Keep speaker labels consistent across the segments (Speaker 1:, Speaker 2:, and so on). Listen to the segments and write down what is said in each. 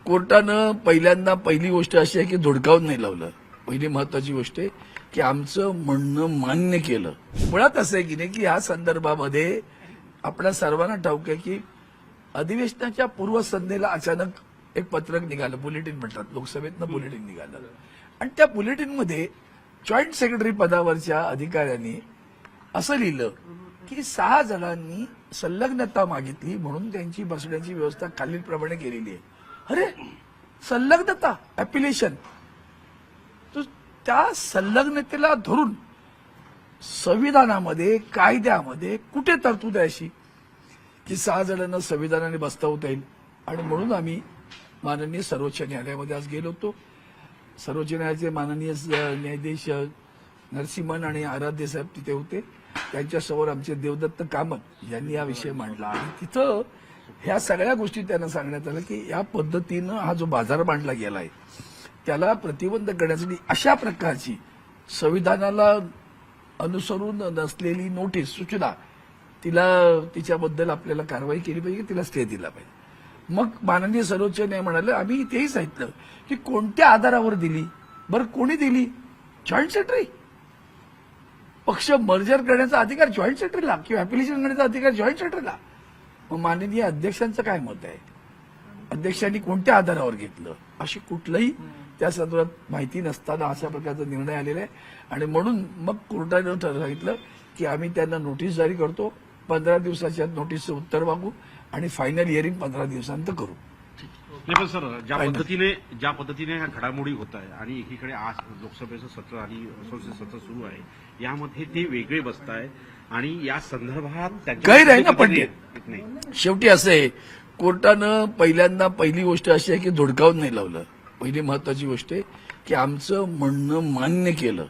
Speaker 1: कोर्टानं पहिली गोष्ट अशी आहे की धुडकावून नाही लावलं. पहिली महत्वाची गोष्ट आहे की आमचं म्हणणं मान्य केलं. मुळात असं आहे की नाही की या संदर्भामध्ये आपल्या सर्वांना ठाऊक आहे की अधिवेशनाच्या पूर्वसंध्येला अचानक एक पत्रक निघालं, बुलेटिन म्हणतात, लोकसभेतनं बुलेटिन निघालं आणि त्या बुलेटिनमध्ये जॉईंट सेक्रेटरी पदावरच्या अधिकाऱ्यांनी असं लिहिलं की 6 जणांनी संलग्नता मागितली म्हणून त्यांची बसण्याची व्यवस्था खालीलप्रमाणे केलेली आहे. अरे संलग्नता ऍप्लिकेशन, त्या संलग्नतेला धरून संविधानामध्ये कायद्यामध्ये कुठे तरतूद आहे अशी की 6 जणांना संविधानाने बसवता येईल? आणि म्हणून आम्ही माननीय सर्वोच्च न्यायालयामध्ये आज गेलो होतो. सर्वोच्च न्यायालयाचे माननीय न्यायाधीश नरसिंहन आणि आराध्य साहेब तिथे होते. त्यांच्यासमोर आमचे देवदत्त कामत यांनी हा विषय मांडला आणि तिथं ह्या सगळ्या गोष्टी त्यांना सांगण्यात आलं की या पद्धतीनं हा जो बाजार मांडला गेलाय त्याला प्रतिबंध करण्यासाठी अशा प्रकारची संविधानाला अनुसरून नसलेली नोटीस, सूचना, तिच्याबद्दल आपल्याला कारवाई केली पाहिजे, तिला स्टे दिला पाहिजे. मग माननीय सर्वोच्च न्यायालय म्हणाले आम्ही इथेही सांगितलं की कोणत्या आधारावर दिली? बरं कोणी दिली? Joint secretary. पक्ष मर्जर करण्याचा अधिकार जॉईंट सेक्रेटरीला किंवा ऍप्लिकेशन करण्याचा अधिकार जॉईंट सेक्रेटरीला. मग माननीय अध्यक्षांचं काय मत आहे? अध्यक्षांनी कोणत्या आधारावर घेतलं? अशी कुठलंही त्या संदर्भात माहिती नसताना अशा प्रकारचा निर्णय आलेला आहे आणि म्हणून मग कोर्टानं सांगितलं की आम्ही त्यांना नोटीस जारी करतो, 15 दिवसाच्या नोटीसचं उत्तर मागू आणि फायनल हिअरिंग 15 दिवसांत करू.
Speaker 2: नाही पण सर, ज्या पद्धतीने ह्या घडामोडी होत आहे आणि एकीकडे आज लोकसभेचं सत्र आणि संसद सत्र सुरू आहे, यामध्ये ते वेगळे बसत आहे आणि या संदर्भात
Speaker 1: गैर आहे ना पंडित. शेवटी असं आहे, कोर्टानं पहिली गोष्ट अशी आहे की धुडकावून नाही लावलं. पहिली महत्वाची गोष्ट आहे की आमचं म्हणणं मान्य केलं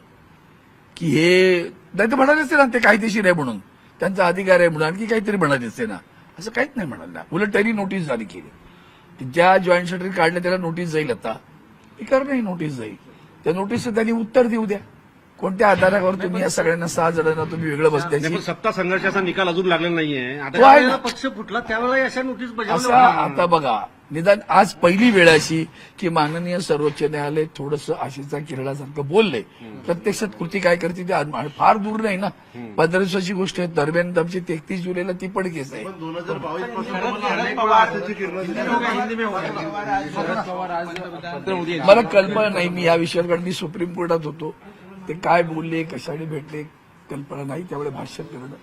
Speaker 1: की हे नाही तर म्हणाले असते ना ते कायदेशीर आहे म्हणून, त्यांचा अधिकार आहे म्हणून आणखी काहीतरी म्हणाले असते ना. असं काहीच नाही म्हणाल ना. उलट त्यांनी नोटीस जारी केली. ज्या जॉईंट सेक्रेटरी काढल्या त्याला नोटीस जाईल. आता नाही नोटीस जाईल. त्या नोटीसचं त्यांनी उत्तर देऊ द्या. कोणत्या आधारावर तुम्ही या सगळ्यांना 6 जणांना तुम्ही वेगळं बसल्याची?
Speaker 2: सत्ता संघर्षाचा निकाल अजून लागलेला नाहीये.
Speaker 3: आता पक्ष फुटला त्यावेळेला अशा नोटीस
Speaker 1: असा आता बघा, निदान आज पहिली वेळ अशी की माननीय सर्वोच्च न्यायालय थोडंसं आशेचा किरणासारखं बोललंय. प्रत्यक्षात कृती काय करते ते फार दूर नाही ना. 15 दिवसाची गोष्ट आहे. दरम्यान आमची 33 जुलैला ती पण केस आहे.
Speaker 4: 2022
Speaker 1: मला कल्पना नाही. मी या विषयावर, कारण मी सुप्रीम कोर्टात होतो, ते काय बोलले, कशाने भेटले कल्पना नाही, त्यामुळे भाष्य करणं